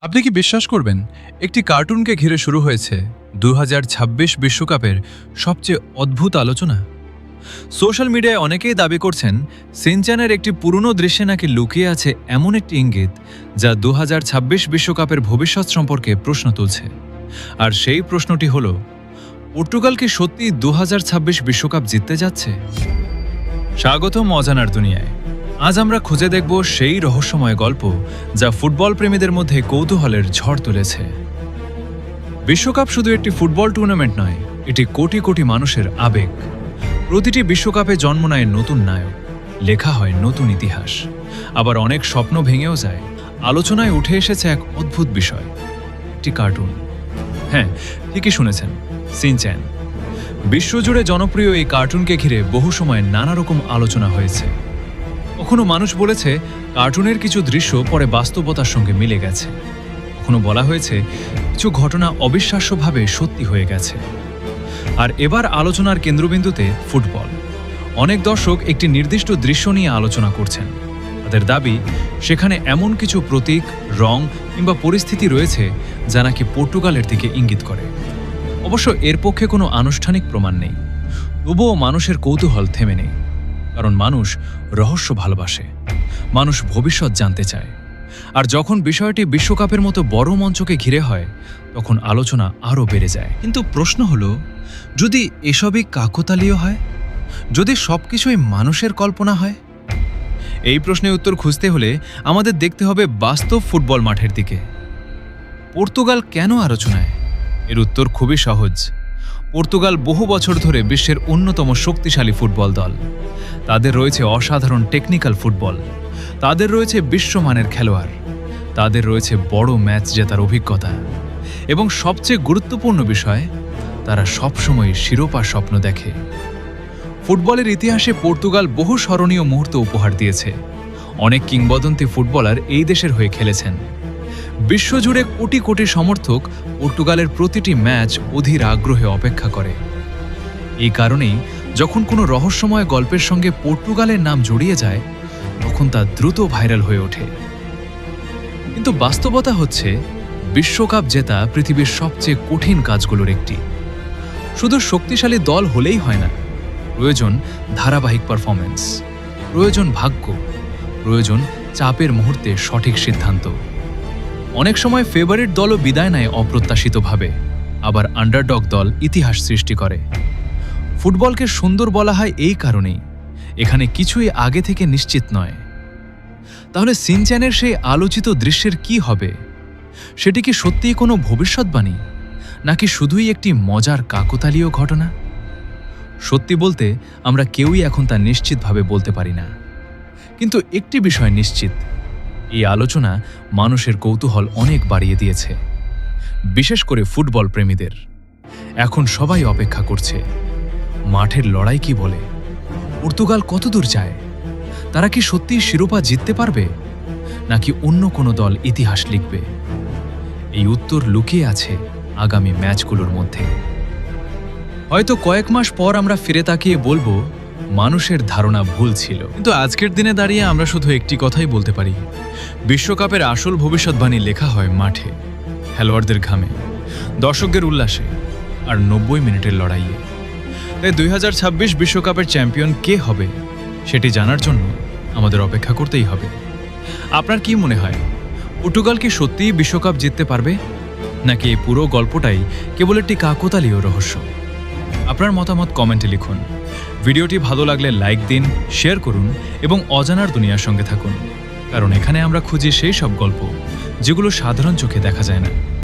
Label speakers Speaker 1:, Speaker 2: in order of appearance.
Speaker 1: আপনি কি বিশ্বাস করবেন একটি কার্টুনকে ঘিরে শুরু হয়েছে 2026 বিশ্বকাপের সবচেয়ে অদ্ভুত আলোচনা। সোশ্যাল মিডিয়ায় অনেকেই দাবি করছেন সিনচ্যানের একটি পুরনো দৃশ্যে নাকি লুকিয়ে আছে এমন একটি ইঙ্গিত যা 2026 বিশ্বকাপের ভবিষ্যৎ সম্পর্কে প্রশ্ন তুলছে। আর সেই প্রশ্নটি হল, পর্তুগাল কি সত্যি 2026 বিশ্বকাপ জিততে যাচ্ছে? স্বাগতম অজানার দুনিয়ায়। আজ আমরা খুঁজে দেখব সেই রহস্যময় গল্প যা ফুটবল প্রেমীদের মধ্যে কৌতূহলের ঝড় তুলেছে। বিশ্বকাপ শুধু একটি ফুটবল টুর্নামেন্ট নয়, এটি কোটি কোটি মানুষের আবেগ। প্রতিটি বিশ্বকাপে জন্ম নেয় নতুন নায়ক, লেখা হয় নতুন ইতিহাস। আবার অনেক স্বপ্ন ভেঙেও যায়। আলোচনায় উঠে এসেছে এক অদ্ভুত বিষয়, একটি কার্টুন। হ্যাঁ, ঠিকই শুনেছেন, সিনচ্যান। বিশ্বজুড়ে জনপ্রিয় এই কার্টুনকে ঘিরে বহু সময় নানা রকম আলোচনা হয়েছে। কখনো মানুষ বলেছে কার্টুনের কিছু দৃশ্য পরে বাস্তবতার সঙ্গে মিলে গেছে। কখনো বলা হয়েছে কিছু ঘটনা অবিশ্বাস্যভাবে সত্যি হয়ে গেছে। আর এবার আলোচনার কেন্দ্রবিন্দুতে ফুটবল। অনেক দর্শক একটি নির্দিষ্ট দৃশ্য নিয়ে আলোচনা করছেন। তাদের দাবি, সেখানে এমন কিছু প্রতীক, রং কিংবা পরিস্থিতি রয়েছে যা নাকি পর্তুগালের দিকে ইঙ্গিত করে। অবশ্য এর পক্ষে কোনো আনুষ্ঠানিক প্রমাণ নেই। তবুও মানুষের কৌতূহল থেমে নেই, কারণ মানুষ রহস্য ভালোবাসে, মানুষ ভবিষ্যৎ জানতে চায়। আর যখন বিষয়টি বিশ্বকাপের মতো বড় মঞ্চকে ঘিরে হয়, তখন আলোচনা আরও বেড়ে যায়। কিন্তু প্রশ্ন হলো, যদি এসবই কাকতালীয় হয়, যদি সবকিছুই মানুষের কল্পনা হয়? এই প্রশ্নের উত্তর খুঁজতে হলে আমাদের দেখতে হবে বাস্তব ফুটবল মাঠের দিকে। পর্তুগাল কেন আলোচনায়? এর উত্তর খুবই সহজ। পর্তুগাল বহু বছর ধরে বিশ্বের অন্যতম শক্তিশালী ফুটবল দল। তাদের রয়েছে অসাধারণ টেকনিক্যাল ফুটবল, তাদের রয়েছে বিশ্বমানের খেলোয়াড়, তাদের রয়েছে বড় ম্যাচ জেতার অভিজ্ঞতা, এবং সবচেয়ে গুরুত্বপূর্ণ বিষয়, তারা সবসময় শিরোপা স্বপ্ন দেখে। ফুটবলের ইতিহাসে পর্তুগাল বহু স্মরণীয় মুহূর্ত উপহার দিয়েছে। অনেক কিংবদন্তি ফুটবলার এই দেশের হয়ে খেলেছেন। বিশ্বজুড়ে কোটি কোটি সমর্থক পর্তুগালের প্রতিটি ম্যাচ অধীর আগ্রহে অপেক্ষা করে। এই কারণেই যখন কোনো রহস্যময় গল্পের সঙ্গে পর্তুগালের নাম জড়িয়ে যায়, তখন তা দ্রুত ভাইরাল হয়ে ওঠে। কিন্তু বাস্তবতা হচ্ছে, বিশ্বকাপ জেতা পৃথিবীর সবচেয়ে কঠিন কাজগুলোর একটি। শুধু শক্তিশালী দল হলেই হয় না, প্রয়োজন ধারাবাহিক পারফরম্যান্স, প্রয়োজন ভাগ্য, প্রয়োজন চাপের মুহূর্তে সঠিক সিদ্ধান্ত। অনেক সময় ফেভারিট দলও বিদায় নেয় অপ্রত্যাশিতভাবে, আবার আন্ডারডগ দল ইতিহাস সৃষ্টি করে। ফুটবলকে সুন্দর বলা হয় এই কারণেই, এখানে কিছুই আগে থেকে নিশ্চিত নয়। তাহলে সিনচ্যানের সেই আলোচিত দৃশ্যের কি হবে? সেটি কি সত্যিই কোনো ভবিষ্যৎবাণী, নাকি শুধুই একটি মজার কাকতালীয় ঘটনা? সত্যি বলতে আমরা কেউই এখন তা নিশ্চিতভাবে বলতে পারি না। কিন্তু একটি বিষয় নিশ্চিত, এই আলোচনা মানুষের কৌতূহল অনেক বাড়িয়ে দিয়েছে, বিশেষ করে ফুটবল প্রেমীদের। এখন সবাই অপেক্ষা করছে, মাঠের লড়াই কি বলে, পর্তুগাল কতদূর যায়, তারা কি সত্যিই শিরোপা জিততে পারবে, নাকি অন্য কোনো দল ইতিহাস লিখবে? এই উত্তর লুকিয়ে আছে আগামী ম্যাচগুলোর মধ্যে। হয়তো কয়েক মাস পর আমরা ফিরে তাকিয়ে বলবো, মানুষের ধারণা ভুল ছিল। কিন্তু আজকের দিনে দাঁড়িয়ে আমরা শুধু একটি কথাই বলতে পারি, বিশ্বকাপের আসল ভবিষ্যৎবাণী লেখা হয় মাঠে, খেলোয়াড়দের ঘামে, দর্শকদের উল্লাসে, আর 90 মিনিটের লড়াইয়ে। তাই 2026 বিশ্বকাপের চ্যাম্পিয়ন কে হবে, সেটি জানার জন্য আমাদের অপেক্ষা করতেই হবে। আপনার কি মনে হয়, পর্তুগাল কি সত্যিই বিশ্বকাপ জিততে পারবে, নাকি এই পুরো গল্পটাই কেবল একটি কাকতালীয় রহস্য? আপনার মতামত কমেন্টে লিখুন। ভিডিওটি ভালো লাগলে লাইক দিন, শেয়ার করুন এবং অজানার দুনিয়ার সঙ্গে থাকুন, কারণ এখানে আমরা খুঁজি সেই সব গল্প যেগুলো সাধারণ চোখে দেখা যায় না।